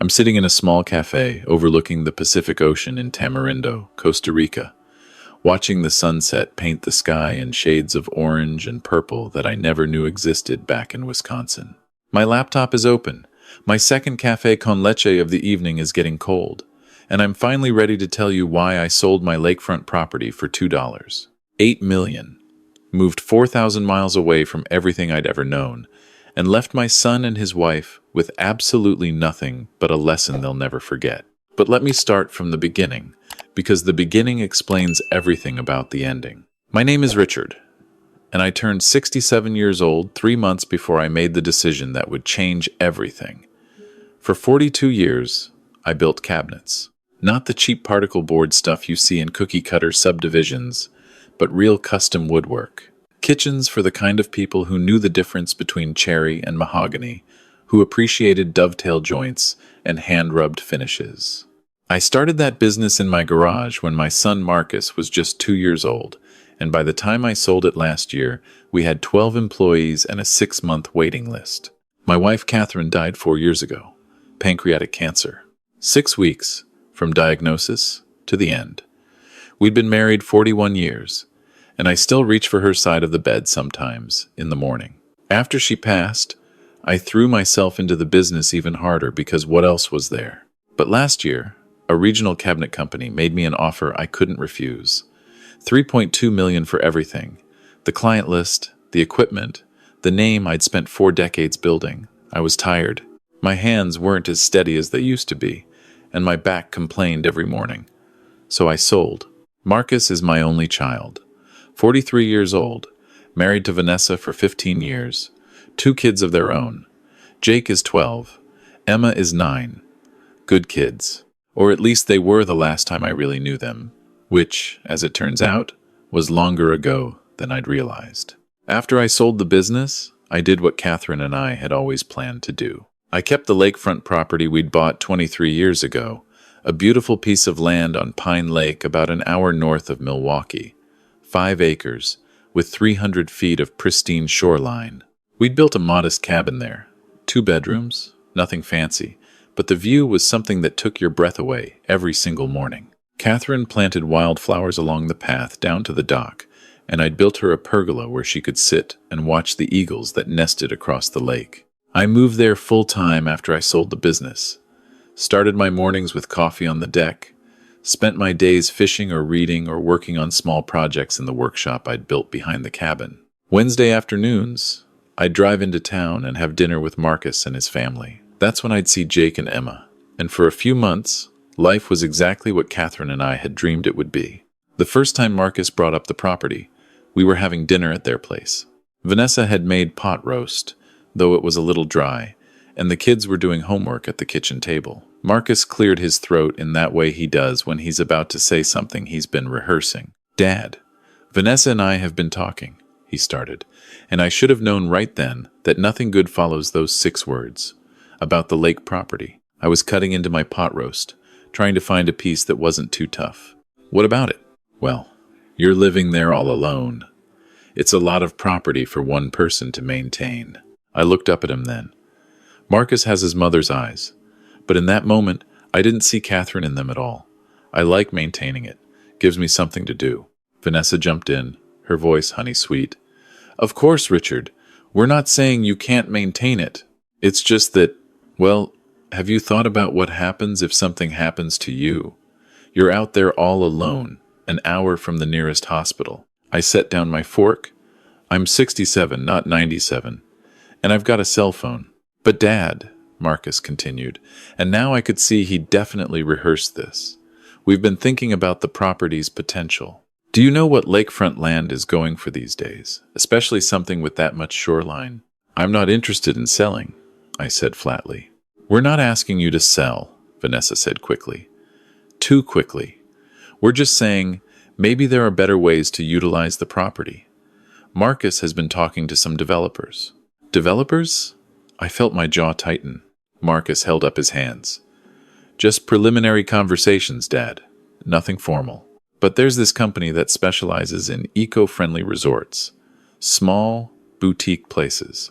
I'm sitting in a small cafe overlooking the Pacific Ocean in Tamarindo, Costa Rica, watching the sunset paint the sky in shades of orange and purple that I never knew existed back in Wisconsin. My laptop is open. My second cafe con leche of the evening is getting cold, and I'm finally ready to tell you why I sold my lakefront property for $2. $8 million. Moved 4,000 miles away from everything I'd ever known, and left my son and his wife with absolutely nothing but a lesson they'll never forget. But let me start from the beginning, because the beginning explains everything about the ending. My name is Richard, and I turned 67 years old 3 months before I made the decision that would change everything. For 42 years, I built cabinets. Not the cheap particle board stuff you see in cookie-cutter subdivisions, but real custom woodwork. Kitchens for the kind of people who knew the difference between cherry and mahogany, who appreciated dovetail joints and hand-rubbed finishes. I started that business in my garage when my son Marcus was just 2 years old, and by the time I sold it last year, we had 12 employees and a 6-month waiting list. My wife Catherine died 4 years ago, pancreatic cancer. 6 weeks from diagnosis to the end. We'd been married 41 years, and I still reach for her side of the bed sometimes in the morning. After she passed, I threw myself into the business even harder because what else was there? But last year, a regional cabinet company made me an offer I couldn't refuse. $3.2 million for everything. The client list, the equipment, the name I'd spent 4 decades building. I was tired. My hands weren't as steady as they used to be, and my back complained every morning. So I sold. Marcus is my only child. 43 years old, married to Vanessa for 15 years, 2 kids of their own. Jake is 12. Emma is 9. Good kids. Or at least they were the last time I really knew them, which, as it turns out, was longer ago than I'd realized. After I sold the business, I did what Catherine and I had always planned to do. I kept the lakefront property we'd bought 23 years ago, a beautiful piece of land on Pine Lake about an hour north of Milwaukee. 5 acres, with 300 feet of pristine shoreline. We'd built a modest cabin there, 2 bedrooms, nothing fancy, but the view was something that took your breath away every single morning. Catherine planted wildflowers along the path down to the dock, and I'd built her a pergola where she could sit and watch the eagles that nested across the lake. I moved there full-time after I sold the business. Started my mornings with coffee on the deck, spent my days fishing or reading or working on small projects in the workshop I'd built behind the cabin. Wednesday afternoons, I'd drive into town and have dinner with Marcus and his family. That's when I'd see Jake and Emma, and for a few months, life was exactly what Catherine and I had dreamed it would be. The first time Marcus brought up the property, we were having dinner at their place. Vanessa had made pot roast, though it was a little dry, and the kids were doing homework at the kitchen table. Marcus cleared his throat in that way he does when he's about to say something he's been rehearsing. "Dad, Vanessa and I have been talking," he started, and I should have known right then that nothing good follows those 6 words. About the lake property. I was cutting into my pot roast, trying to find a piece that wasn't too tough. "What about it?" "Well, you're living there all alone. It's a lot of property for one person to maintain." I looked up at him then. Marcus has his mother's eyes, but in that moment, I didn't see Catherine in them at all. I like maintaining it. Gives me something to do. Vanessa jumped in, her voice honey-sweet. "Of course, Richard. We're not saying you can't maintain it. It's just that, well, have you thought about what happens if something happens to you? You're out there all alone, an hour from the nearest hospital." I set down my fork. I'm 67, not 97, and I've got a cell phone. "But Dad," Marcus continued, and now I could see he definitely rehearsed this. "We've been thinking about the property's potential. Do you know what lakefront land is going for these days, especially something with that much shoreline?" "I'm not interested in selling," I said flatly. "We're not asking you to sell," Vanessa said quickly. Too quickly. "We're just saying maybe there are better ways to utilize the property. Marcus has been talking to some developers." "Developers?" I felt my jaw tighten. Marcus held up his hands. "Just preliminary conversations, Dad. Nothing formal. But there's this company that specializes in eco-friendly resorts. Small, boutique places.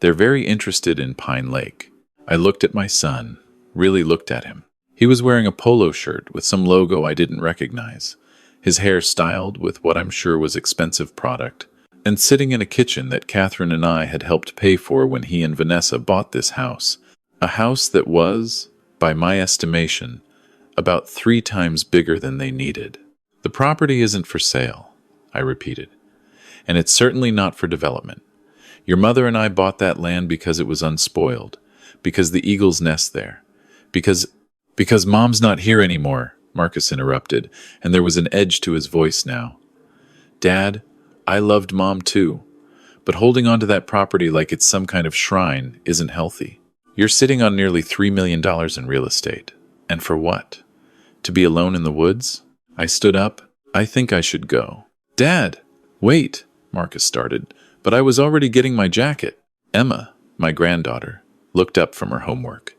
They're very interested in Pine Lake." I looked at my son. really looked at him. He was wearing a polo shirt with some logo I didn't recognize, his hair styled with what I'm sure was expensive product, and sitting in a kitchen that Catherine and I had helped pay for when he and Vanessa bought this house. A house that was, by my estimation, about 3 times bigger than they needed. The property isn't for sale, I repeated, and it's certainly not for development. Your mother and I bought that land because it was unspoiled, because the eagles nest there, because Mom's not here anymore, Marcus interrupted, and there was an edge to his voice now. Dad, I loved Mom too, but holding on to that property like it's some kind of shrine isn't healthy. You're sitting on nearly $3 million in real estate. And for what? To be alone in the woods? I stood up. I think I should go. Dad! Wait, Marcus started, but I was already getting my jacket. Emma, my granddaughter, looked up from her homework.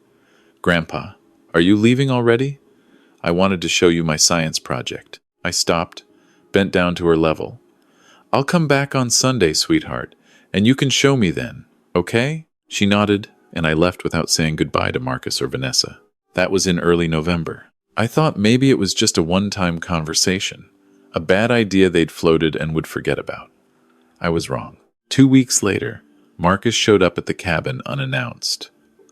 Grandpa, are you leaving already? I wanted to show you my science project. I stopped, bent down to her level. I'll come back on Sunday, sweetheart, and you can show me then, okay? She nodded, and I left without saying goodbye to Marcus or Vanessa. That was in early November. I thought maybe it was just a one-time conversation, a bad idea they'd floated and would forget about. I was wrong. 2 weeks later, Marcus showed up at the cabin unannounced.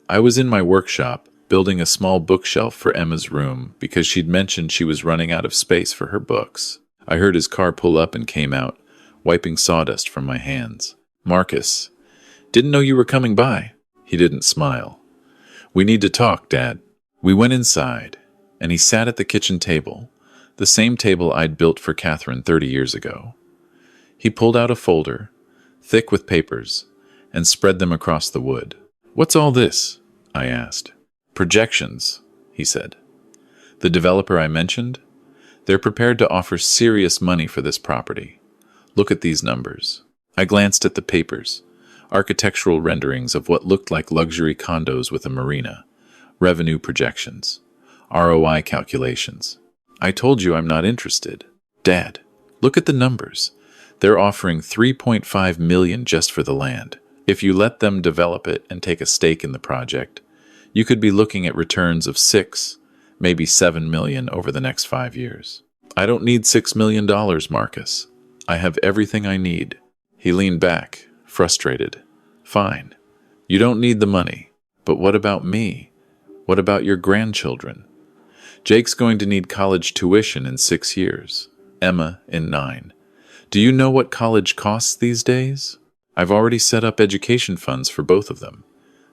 I was in my workshop, building a small bookshelf for Emma's room because she'd mentioned she was running out of space for her books. I heard his car pull up and came out, wiping sawdust from my hands. Marcus, didn't know you were coming by. He didn't smile. We need to talk, Dad. We went inside, and he sat at the kitchen table, the same table I'd built for Catherine 30 years ago. He pulled out a folder, thick with papers, and spread them across the wood. What's all this? I asked. Projections, he said. The developer I mentioned? They're prepared to offer serious money for this property. Look at these numbers. I glanced at the papers. Architectural renderings of what looked like luxury condos with a marina. Revenue projections. ROI calculations. I told you I'm not interested. Dad, look at the numbers. They're offering $3.5 million just for the land. If you let them develop it and take a stake in the project, you could be looking at returns of $6, maybe $7 million over the next 5 years. I don't need $6 million, Marcus. I have everything I need. He leaned back, frustrated. Fine. You don't need the money. But what about me? What about your grandchildren? Jake's going to need college tuition in 6 years. Emma in 9. Do you know what college costs these days? I've already set up education funds for both of them.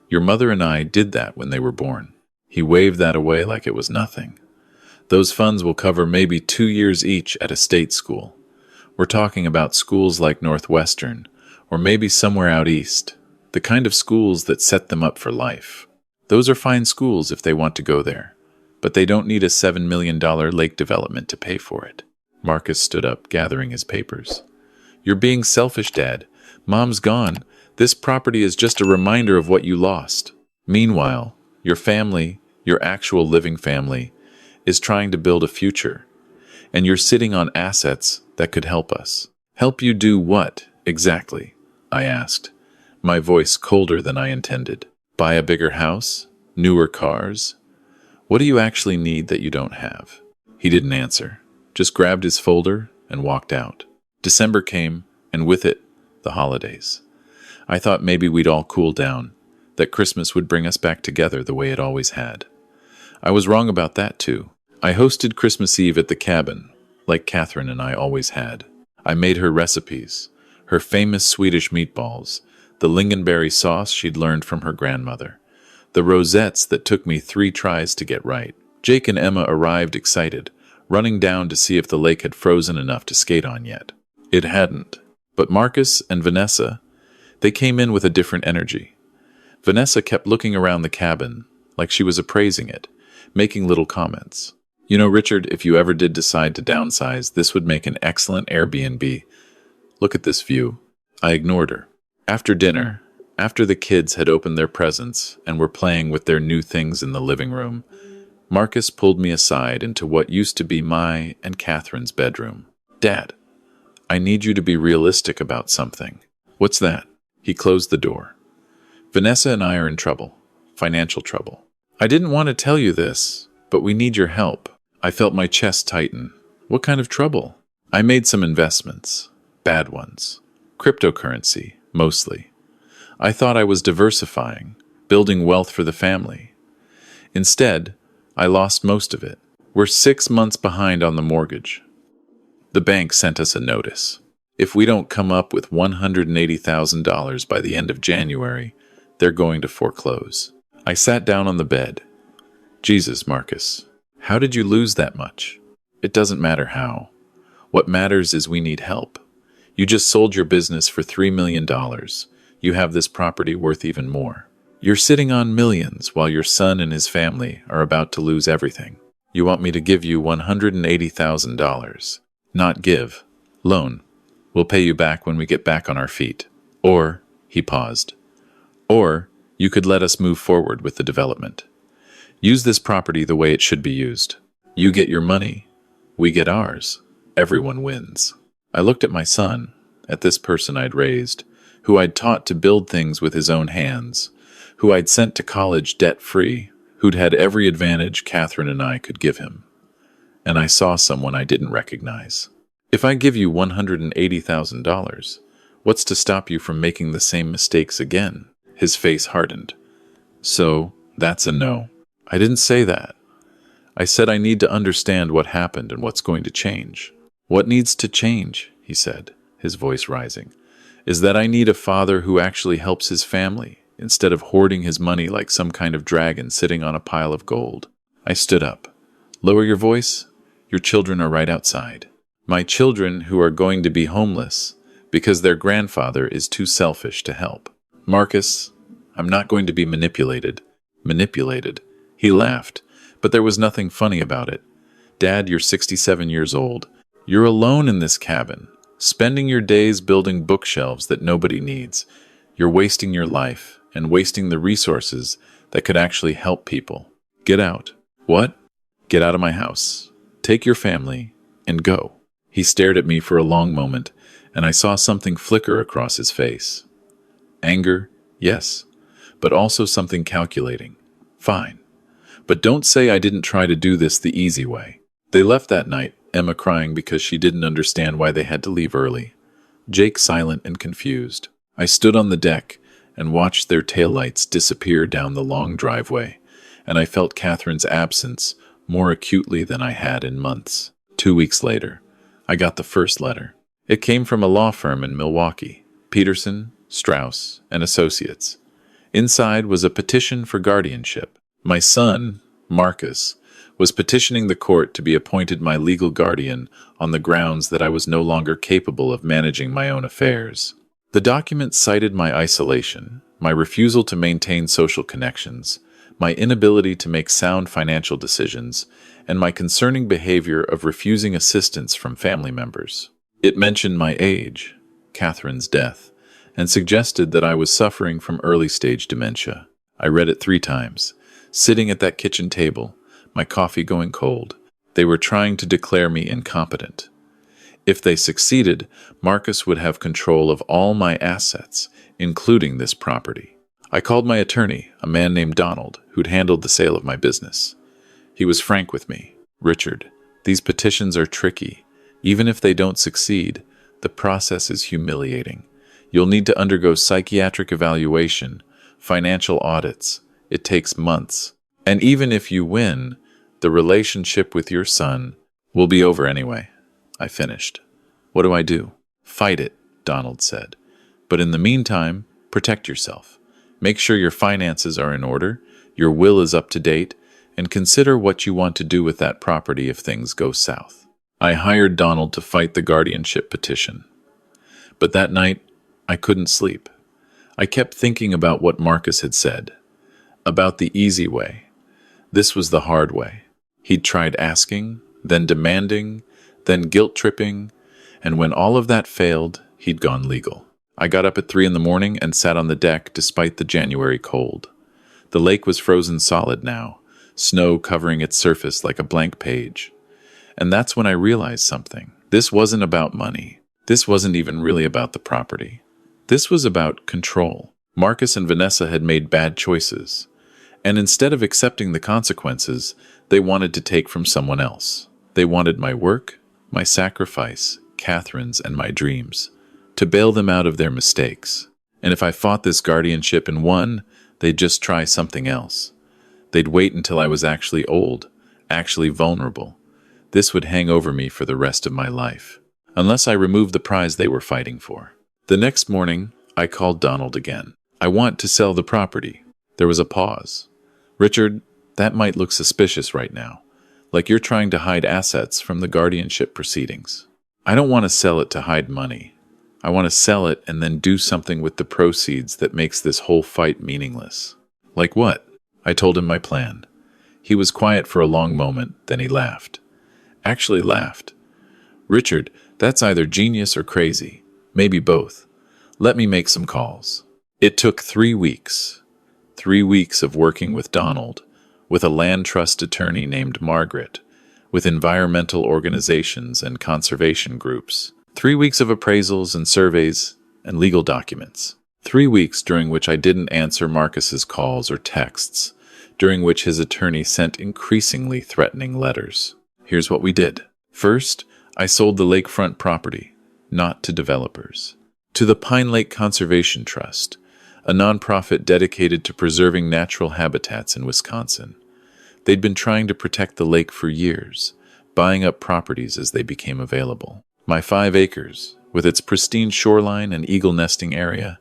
Your mother and I did that when they were born. He waved that away like it was nothing. Those funds will cover maybe 2 years each at a state school. We're talking about schools like Northwestern, or maybe somewhere out east. The kind of schools that set them up for life. Those are fine schools if they want to go there, but they don't need a $7 million lake development to pay for it. Marcus stood up, gathering his papers. You're being selfish, Dad. Mom's gone. This property is just a reminder of what you lost. Meanwhile, your family, your actual living family, is trying to build a future, and you're sitting on assets that could help us. Help you do what, exactly? I asked, my voice colder than I intended. Buy a bigger house? Newer cars? What do you actually need that you don't have? He didn't answer, just grabbed his folder and walked out. December came, and with it, the holidays. I thought maybe we'd all cool down, that Christmas would bring us back together the way it always had. I was wrong about that too. I hosted Christmas Eve at the cabin, like Catherine and I always had. I made her recipes, her famous Swedish meatballs, the lingonberry sauce she'd learned from her grandmother, the rosettes that took me 3 tries to get right. Jake and Emma arrived excited, running down to see if the lake had frozen enough to skate on yet. It hadn't. But Marcus and Vanessa, they came in with a different energy. Vanessa kept looking around the cabin, like she was appraising it, making little comments. You know, Richard, if you ever did decide to downsize, this would make an excellent Airbnb. Look at this view. I ignored her. After dinner, after the kids had opened their presents and were playing with their new things in the living room, Marcus pulled me aside into what used to be my and Catherine's bedroom. Dad, I need you to be realistic about something. What's that? He closed the door. Vanessa and I are in trouble. Financial trouble. I didn't want to tell you this, but we need your help. I felt my chest tighten. What kind of trouble? I made some investments. Bad ones. Cryptocurrency, mostly. I thought I was diversifying, building wealth for the family. Instead, I lost most of it. We're 6 months behind on the mortgage. The bank sent us a notice. If we don't come up with $180,000 by the end of January, they're going to foreclose. I sat down on the bed. Jesus, Marcus, how did you lose that much? It doesn't matter how. What matters is we need help. You just sold your business for $3 million. You have this property worth even more. You're sitting on millions while your son and his family are about to lose everything. You want me to give you $180,000. Not give. Loan. We'll pay you back when we get back on our feet. Or, he paused, or you could let us move forward with the development. Use this property the way it should be used. You get your money. We get ours. Everyone wins. I looked at my son, at this person I'd raised, who I'd taught to build things with his own hands, who I'd sent to college debt-free, who'd had every advantage Catherine and I could give him. And I saw someone I didn't recognize. If I give you $180,000, what's to stop you from making the same mistakes again? His face hardened. So, that's a no. I didn't say that. I said I need to understand what happened and what's going to change. What needs to change, he said, his voice rising, is that I need a father who actually helps his family, instead of hoarding his money like some kind of dragon sitting on a pile of gold. I stood up. Lower your voice. Your children are right outside. My children who are going to be homeless because their grandfather is too selfish to help. Marcus, I'm not going to be manipulated. Manipulated? He laughed, but there was nothing funny about it. Dad, you're 67 years old. You're alone in this cabin, spending your days building bookshelves that nobody needs. You're wasting your life and wasting the resources that could actually help people. Get out. What? Get out of my house. Take your family and go. He stared at me for a long moment, and I saw something flicker across his face. Anger, yes, but also something calculating. Fine. But don't say I didn't try to do this the easy way. They left that night, Emma crying because she didn't understand why they had to leave early. Jake silent and confused. I stood on the deck and watched their taillights disappear down the long driveway, and I felt Catherine's absence more acutely than I had in months. 2 weeks later, I got the first letter. It came from a law firm in Milwaukee, Peterson, Strauss, and Associates. Inside was a petition for guardianship. My son, Marcus, was petitioning the court to be appointed my legal guardian on the grounds that I was no longer capable of managing my own affairs. The document cited my isolation, my refusal to maintain social connections, my inability to make sound financial decisions, and my concerning behavior of refusing assistance from family members. It mentioned my age, Catherine's death, and suggested that I was suffering from early-stage dementia. I read it 3 times, sitting at that kitchen table, my coffee going cold. They were trying to declare me incompetent. If they succeeded, Marcus would have control of all my assets, including this property. I called my attorney, a man named Donald, who'd handled the sale of my business. He was frank with me. Richard, these petitions are tricky. Even if they don't succeed, the process is humiliating. You'll need to undergo psychiatric evaluation, financial audits. It takes months. And even if you win, the relationship with your son will be over anyway. I finished. What do I do? Fight it, Donald said. But in the meantime, protect yourself. Make sure your finances are in order, your will is up to date, and consider what you want to do with that property if things go south. I hired Donald to fight the guardianship petition. But that night, I couldn't sleep. I kept thinking about what Marcus had said, about the easy way. This was the hard way. He'd tried asking, then demanding, then guilt-tripping, and when all of that failed, he'd gone legal. I got up at 3 in the morning and sat on the deck despite the January cold. The lake was frozen solid now, snow covering its surface like a blank page. And that's when I realized something. This wasn't about money. This wasn't even really about the property. This was about control. Marcus and Vanessa had made bad choices, And instead of accepting the consequences, they wanted to take from someone else. They wanted my work, my sacrifice, Catherine's, and my dreams, to bail them out of their mistakes. And if I fought this guardianship and won, they'd just try something else. They'd wait until I was actually old, actually vulnerable. This would hang over me for the rest of my life, unless I removed the prize they were fighting for. The next morning, I called Donald again. I want to sell the property. There was a pause. Richard, that might look suspicious right now, like you're trying to hide assets from the guardianship proceedings. I don't want to sell it to hide money. I want to sell it and then do something with the proceeds that makes this whole fight meaningless. Like what? I told him my plan. He was quiet for a long moment, then he laughed. Actually laughed. Richard, that's either genius or crazy. Maybe both. Let me make some calls. It took 3 weeks. 3 weeks of working with Donald, with a land trust attorney named Margaret, with environmental organizations and conservation groups. 3 weeks of appraisals and surveys and legal documents. 3 weeks during which I didn't answer Marcus's calls or texts, during which his attorney sent increasingly threatening letters. Here's what we did. First, I sold the lakefront property, not to developers, to the Pine Lake Conservation Trust, a nonprofit dedicated to preserving natural habitats in Wisconsin. They'd been trying to protect the lake for years, buying up properties as they became available. My 5 acres, with its pristine shoreline and eagle nesting area,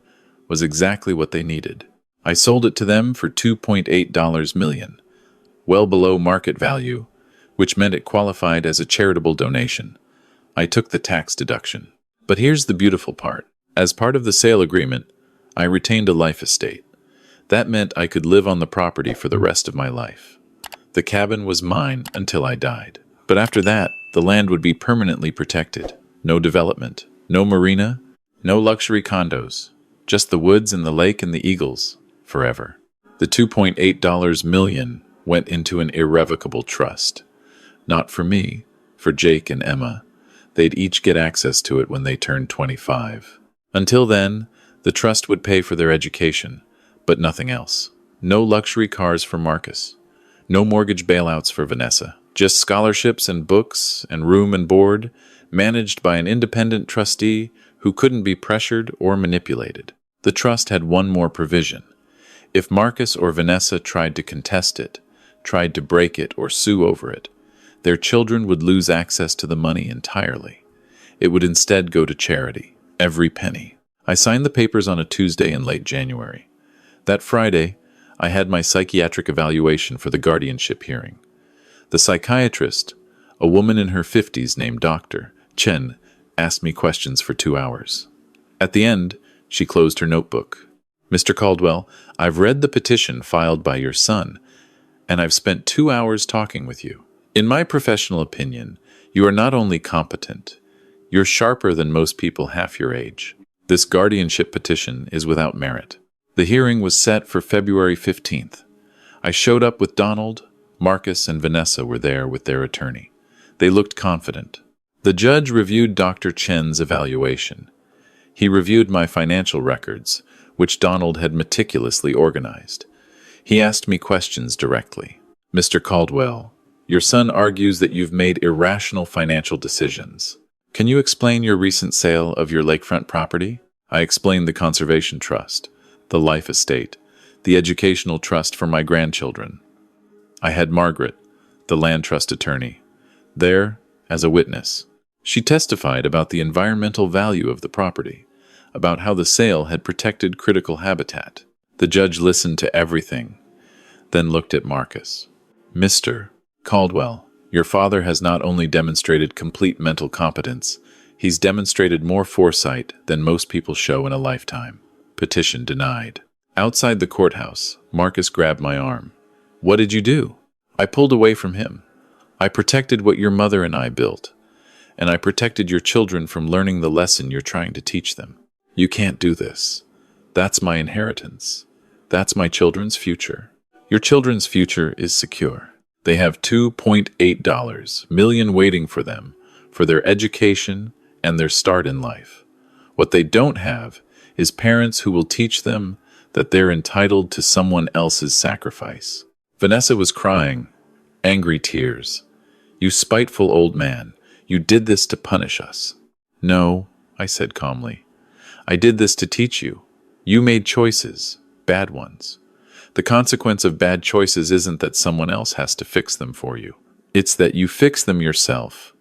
was exactly what they needed. I sold it to them for $2.8 million, well below market value, which meant it qualified as a charitable donation. I took the tax deduction. But here's the beautiful part. As part of the sale agreement, I retained a life estate. That meant I could live on the property for the rest of my life. The cabin was mine until I died. But after that, the land would be permanently protected. No development, no marina, no luxury condos, just the woods and the lake and the eagles, forever. The $2.8 million went into an irrevocable trust. Not for me, for Jake and Emma. They'd each get access to it when they turned 25. Until then, the trust would pay for their education, but nothing else. No luxury cars for Marcus. No mortgage bailouts for Vanessa. Just scholarships and books and room and board, managed by an independent trustee who couldn't be pressured or manipulated. The trust had one more provision. If Marcus or Vanessa tried to contest it, tried to break it or sue over it, their children would lose access to the money entirely. It would instead go to charity, every penny. I signed the papers on a Tuesday in late January. That Friday, I had my psychiatric evaluation for the guardianship hearing. The psychiatrist, a woman in her 50s named Dr. Chen, asked me questions for 2 hours. At the end, she closed her notebook. Mr. Caldwell, I've read the petition filed by your son, and I've spent 2 hours talking with you. In my professional opinion, you are not only competent, you're sharper than most people half your age. This guardianship petition is without merit. The hearing was set for February 15th. I showed up with Donald. Marcus and Vanessa were there with their attorney. They looked confident. The judge reviewed Dr. Chen's evaluation. He reviewed my financial records, which Donald had meticulously organized. He asked me questions directly. Mr. Caldwell, your son argues that you've made irrational financial decisions. Can you explain your recent sale of your lakefront property? I explained the conservation trust, the life estate, the educational trust for my grandchildren. I had Margaret, the land trust attorney, there as a witness. She testified about the environmental value of the property, about how the sale had protected critical habitat. The judge listened to everything, then looked at Marcus. Mr. Caldwell, your father has not only demonstrated complete mental competence, he's demonstrated more foresight than most people show in a lifetime. Petition denied. Outside the courthouse, Marcus grabbed my arm. What did you do? I pulled away from him. I protected what your mother and I built, and I protected your children from learning the lesson you're trying to teach them. You can't do this. That's my inheritance. That's my children's future. Your children's future is secure. They have $2.8 million waiting for them, for their education and their start in life. What they don't have is parents who will teach them that they're entitled to someone else's sacrifice. Vanessa was crying, angry tears. "You spiteful old man, you did this to punish us." "No," I said calmly. "I did this to teach you. You made choices, bad ones. The consequence of bad choices isn't that someone else has to fix them for you. It's that you fix them yourself,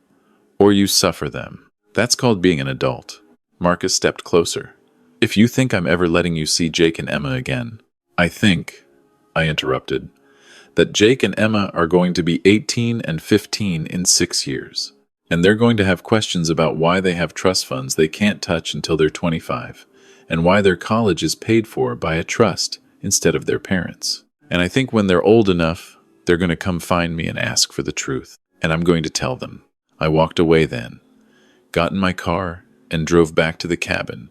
or you suffer them. That's called being an adult." Marcus stepped closer. "If you think I'm ever letting you see Jake and Emma again—" "I think," I interrupted, "that Jake and Emma are going to be 18 and 15 in 6 years. And they're going to have questions about why they have trust funds they can't touch until they're 25, and why their college is paid for by a trust instead of their parents. And I think when they're old enough, they're going to come find me and ask for the truth, and I'm going to tell them." I walked away then, got in my car, and drove back to the cabin,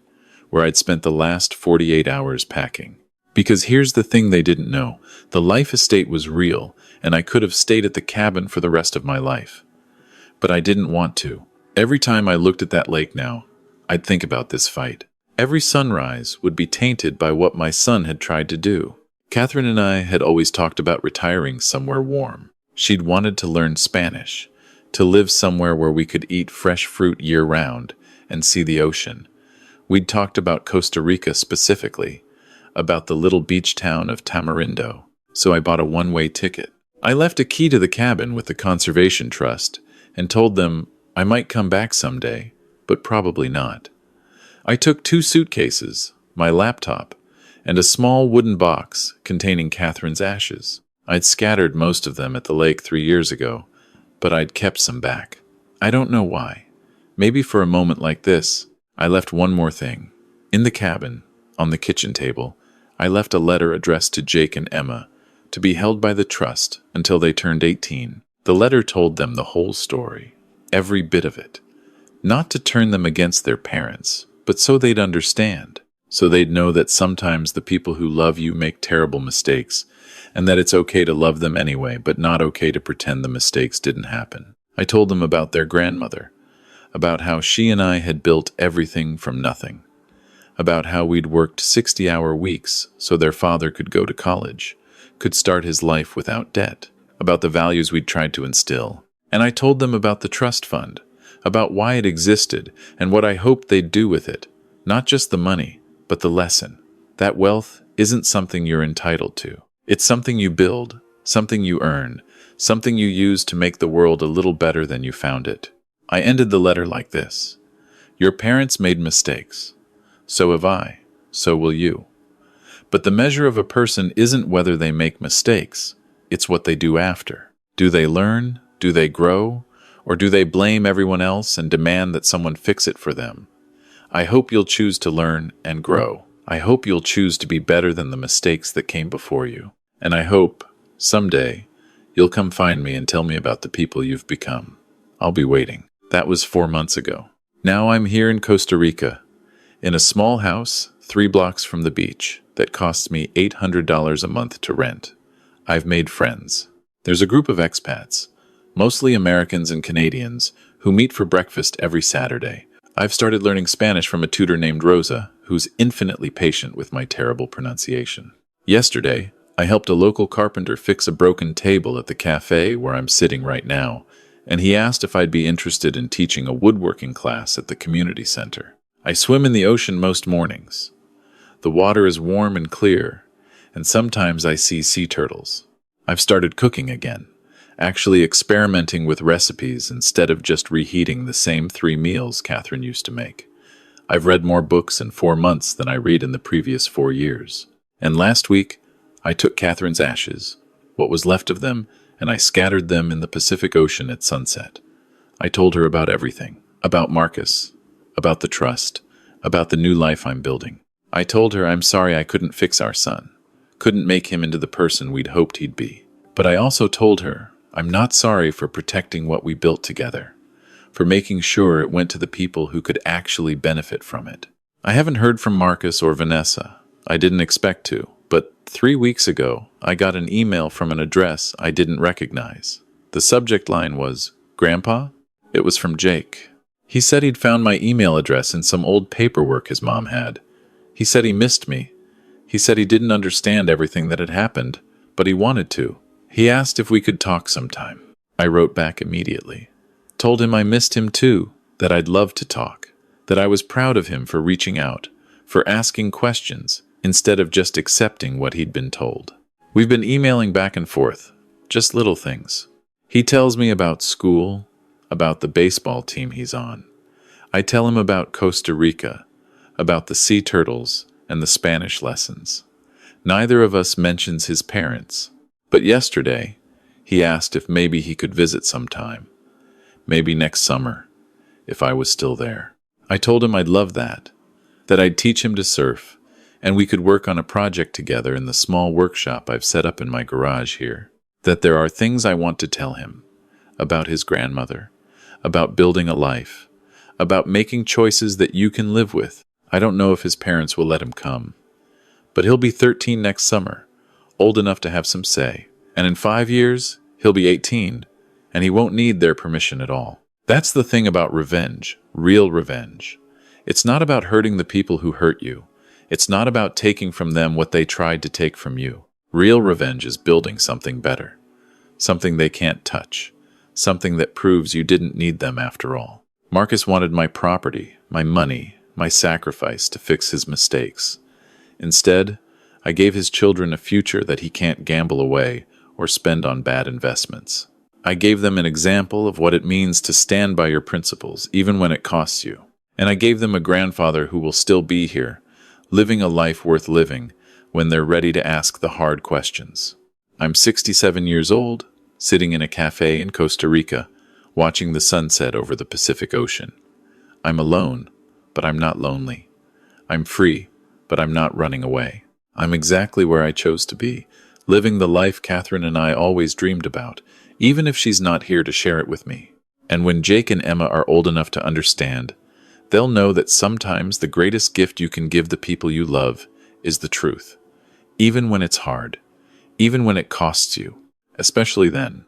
where I'd spent the last 48 hours packing. Because here's the thing they didn't know. The life estate was real, and I could have stayed at the cabin for the rest of my life. But I didn't want to. Every time I looked at that lake now, I'd think about this fight. Every sunrise would be tainted by what my son had tried to do. Catherine and I had always talked about retiring somewhere warm. She'd wanted to learn Spanish, to live somewhere where we could eat fresh fruit year-round and see the ocean. We'd talked about Costa Rica specifically, about the little beach town of Tamarindo. So I bought a one-way ticket. I left a key to the cabin with the Conservation Trust and told them I might come back someday, but probably not. I took 2 suitcases, my laptop, and a small wooden box containing Catherine's ashes. I'd scattered most of them at the lake 3 years ago, but I'd kept some back. I don't know why. Maybe for a moment like this. I left one more thing. In the cabin, on the kitchen table, I left a letter addressed to Jake and Emma, to be held by the trust until they turned 18. The letter told them the whole story, every bit of it. Not to turn them against their parents, but so they'd understand. So they'd know that sometimes the people who love you make terrible mistakes, and that it's okay to love them anyway, but not okay to pretend the mistakes didn't happen. I told them about their grandmother, about how she and I had built everything from nothing, about how we'd worked 60-hour weeks so their father could go to college, could start his life without debt, about the values we'd tried to instill. And I told them about the trust fund, about why it existed and what I hoped they'd do with it. Not just the money, but the lesson. That wealth isn't something you're entitled to. It's something you build, something you earn, something you use to make the world a little better than you found it. I ended the letter like this. Your parents made mistakes. So have I. So will you. But the measure of a person isn't whether they make mistakes. It's what they do after. Do they learn? Do they grow? Or do they blame everyone else and demand that someone fix it for them? I hope you'll choose to learn and grow. I hope you'll choose to be better than the mistakes that came before you. And I hope, someday, you'll come find me and tell me about the people you've become. I'll be waiting. That was 4 months ago. Now I'm here in Costa Rica, in a small house 3 blocks from the beach that costs me $800 a month to rent. I've made friends. There's a group of expats, mostly Americans and Canadians, who meet for breakfast every Saturday. I've started learning Spanish from a tutor named Rosa, who's infinitely patient with my terrible pronunciation. Yesterday, I helped a local carpenter fix a broken table at the cafe where I'm sitting right now, and he asked if I'd be interested in teaching a woodworking class at the community center. I swim in the ocean most mornings. The water is warm and clear, and sometimes I see sea turtles. I've started cooking again, actually experimenting with recipes instead of just reheating the same 3 meals Catherine used to make. I've read more books in 4 months than I read in the previous 4 years. And last week, I took Catherine's ashes, what was left of them, and I scattered them in the Pacific Ocean at sunset. I told her about everything, about Marcus, about the trust, about the new life I'm building. I told her I'm sorry I couldn't fix our son, couldn't make him into the person we'd hoped he'd be. But I also told her I'm not sorry for protecting what we built together, for making sure it went to the people who could actually benefit from it. I haven't heard from Marcus or Vanessa. I didn't expect to, but 3 weeks ago, I got an email from an address I didn't recognize. The subject line was, "Grandpa?" It was from Jake. He said he'd found my email address in some old paperwork his mom had. He said he missed me, He said he didn't understand everything that had happened, but he wanted to. He asked if we could talk sometime. I wrote back immediately. Told him I missed him too, that I'd love to talk, that I was proud of him for reaching out, for asking questions, instead of just accepting what he'd been told. We've been emailing back and forth, just little things. He tells me about school, about the baseball team he's on. I tell him about Costa Rica, about the sea turtles and the Spanish lessons. Neither of us mentions his parents, but yesterday he asked if maybe he could visit sometime, maybe next summer, if I was still there. I told him I'd love that I'd teach him to surf, and we could work on a project together in the small workshop I've set up in my garage here. That there are things I want to tell him about his grandmother, about building a life, about making choices that you can live with. I don't know if his parents will let him come, but he'll be 13 next summer, old enough to have some say. And in 5 years, he'll be 18, and he won't need their permission at all. That's the thing about revenge, real revenge. It's not about hurting the people who hurt you. It's not about taking from them what they tried to take from you. Real revenge is building something better, something they can't touch, something that proves you didn't need them after all. Marcus wanted my property, my money, my sacrifice to fix his mistakes. Instead, I gave his children a future that he can't gamble away or spend on bad investments. I gave them an example of what it means to stand by your principles, even when it costs you. And I gave them a grandfather who will still be here, living a life worth living when they're ready to ask the hard questions. I'm 67 years old, sitting in a cafe in Costa Rica, watching the sunset over the Pacific Ocean. I'm alone, but I'm not lonely. I'm free, but I'm not running away. I'm exactly where I chose to be, living the life Catherine and I always dreamed about, even if she's not here to share it with me. And when Jake and Emma are old enough to understand, they'll know that sometimes the greatest gift you can give the people you love is the truth, even when it's hard, even when it costs you, especially then.